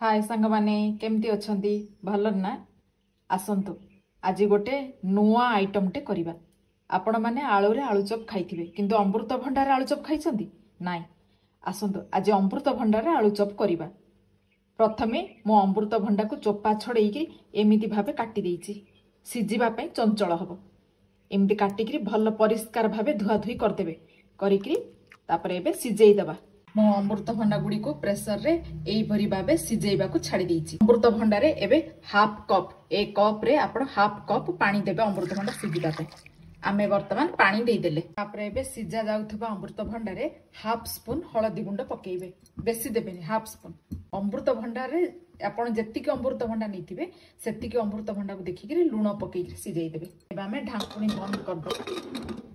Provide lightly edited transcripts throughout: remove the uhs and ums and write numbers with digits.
हाय सांग माने केमती अछंती भल ना आसंतु आज गोटे नुआ आइटम टे करिबा। आपण माने आलू रे आलू चप खाइथिबे किंतु अमृत भंडार आलू चप खाइछंती नाइ। आसंतु आज अमृत भंडार आलू चप करिबा। प्रथमे मो अमृत भंडा को चोपा छड़ेई के एमिति भाबे काटी देइछि सिजिबा पई चंचल हबो। एमिति काटिकरी भल परिष्कार भाबे धुआ धुई करदेबे करिकरी तापर एबे सिजेई दबा। मो अमृत भंडा गुडी को प्रेसर रे एई भरी भाबे सिजेइबा को छाड़ी देइछि। अमृत भंडा रे एबे हाफ कप ए कप रे आपण हाफ कप पानी देबे अमृत भंडा सिजिबा पे। आमे वर्तमान पानी देई देले तापर एबे सिजा जाउथबा अमृत भंडा रे हाफ स्पून हळदी गुंड पकेइबे, बेसी देबेनी हाफ स्पून। अमृत भंडा रे आपण जेतिके अमृत भंडा नैथिबे सेतिके अमृत भंडा को देखिकरी लूण पकेइकरी सिजेइ देबे। एबे आमे ढांकुणी बंद कर दो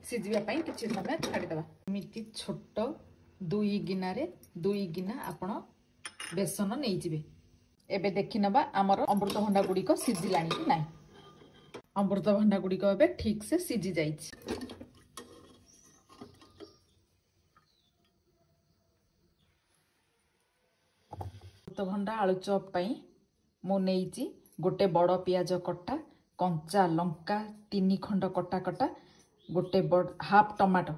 सिजिबा पई किछि समय छाडी देबा। मिति छोट 2 गिना रे 2 गिना आपण बेसन नहीं जिबे। एबे देखि नबा हमर अमृत भंडा गुडी को सिजिलानी कि नाही। अमृत भंडा गुडी को एबे ठीक से सिजी जाइछि। अमृत भंडा आलू चॉप पई मो नेइछि गोटे बड़ पियाज कट्टा, कंचा लंका 3 खंड कट्टा कट्टा, गोटे हाफ टमाटो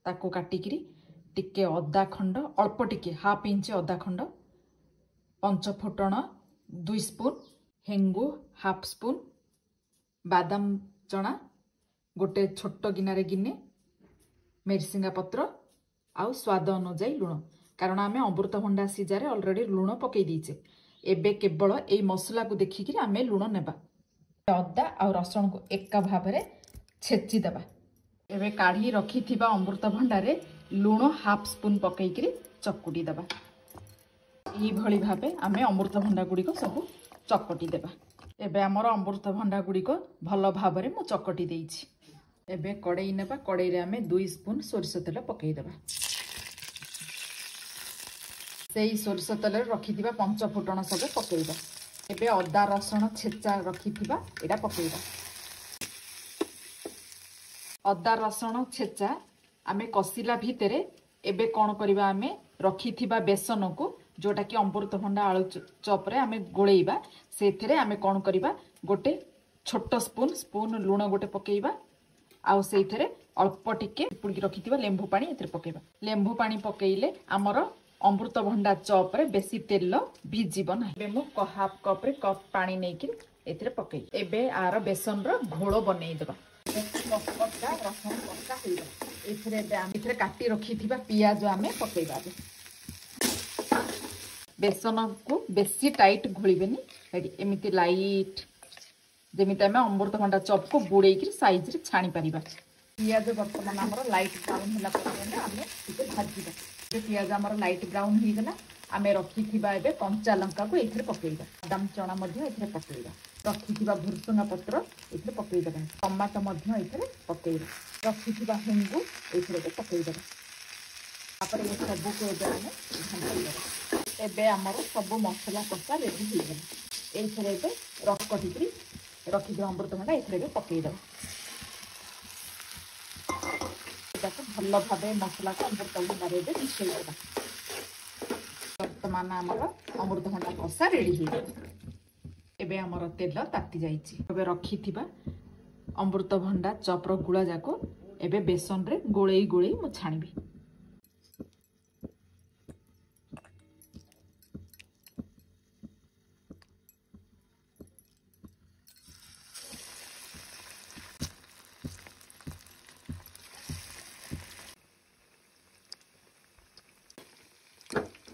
ताको काटिकरी टिके अदा खंड अल्प टिके हाफ इंच अदा खंड, पंच फुटण 2 स्पून, हेंगु हाफ स्पून, बादाम चना गोटे छोट गिना रे गिने, मिरसिंगा पत्र आउ स्वाद अनुसार लुण। कारण आमे अमृत भंडा सिजारे ऑलरेडी लुण पकई दीचे। एबे केवल ए मसला को देखिकरी आमे लुण नेबा। अदा आ रसुण को एका भाबरे छेची देबा। एबे काढ़ी रखी थिबा अमृत भंडा रे लुण हाफ स्पून पकईकरी चकुटी देबा। ई भली भाबे आमे अमृत भंडा गुडी को सब चकटी देबा। एबे हमर अमृत भंडा गुडी को भलो भाबरे मु चकटी देइछि। एबे कड़ाई नेबा। कड़ाई रे आमे 2 स्पून सोरिष तेल पकई देबा। सेही सोरिष तेल रे रखी थिबा पंच फुटण सब पकईबा। एबे अदा रसुण छेचा रखी थिबा एडा पकईबा। अदा रसुण छेचा आमे कसिला भितरे एबे कोन करिबा आमे रखी थिबा बेसन को जोटा कि अमृत भंडा आलू चॉप रे आमे गोळेइबा। सेथरे आमे कोन करिबा गोटे छोट स्पून लूण गोटे पकेइबा। आउ सेथरे अल्प टिके पुडकी रखी थिबा लेंबू पानी एथरे पकेइबा। लेंबू पानी पकेइले हमर अमृत भंडा चॉप रे बेसी तेल भिजिबो ना। एबे मु हाफ कप रे कप पानी नेकी एथरे पकेइ। एबे आर बेसन रो घोळ बनेइ देबा। रसुण पक्का होइबा। एथरे काटी रखी थिबा पियाज आमे पकेइबा। बेसन को बेसी टाइट घोलिबेनी एडी एमिति लाइट जेमिति आमे अमृत भंडा चॉप को बुड़ेई कि साइज रे छाणी परिबा। पियाज वर्तमान हमर लाइट ब्राउन होला पर आमे इते भाजिबा। जे पियाज हमर लाइट ब्राउन ही गला आमे रखी थिबा एबे कंचा लंका को एथरे पकेइबा। बादाम चना मध्ये एथरे पकेइबा। रखी थिबा भुरसुंगा पत्र एथरे पकेइबा। टमाटो मध्ये एथरे पकेइबा। रखी थिबा हेंगु एथरे पकेइबा। तापर ये सब को एबे आमे घांटीबा। एबे हमर सब मसला कसा रेडी हो गला। एथरे एबे रखकटिकरी रखी दियो अमृत भंडा एथरे पकेइबा। एटाको भल्लो भाबे मसला को अमृत भंडा रे मिसई देबा। वर्तमान हमर अमृत भंडा कसा रेडी हो गला। एबे हमर तेल ताती जाईछि। एबे रखी थिबा अमृत भंडा चॉप रो गुळा जाको एबे बेसन रे गोळेई गोळेई मु छाणीबी।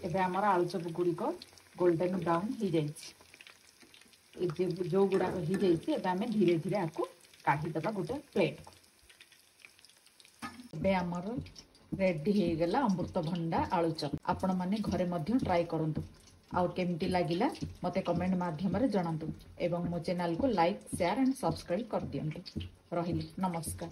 एबे हमर आलू चप गुडी को गोल्डन ब्राउन हो जाईछि। ए जो गुडा को हो जाईछि एबे हमें धीरे धीरे आको काढी दबा गोटे प्लेट। एबे हमर रेडी हो गला अमृत भंडा आलू चप। आपण माने घरे मध्ये ट्राई करंतु। आ केमती लागिला मते कमेंट माध्यम रे जणांतु एवं मो चैनल को लाइक शेयर एंड सब्सक्राइब कर दियंतु। रहिली नमस्कार।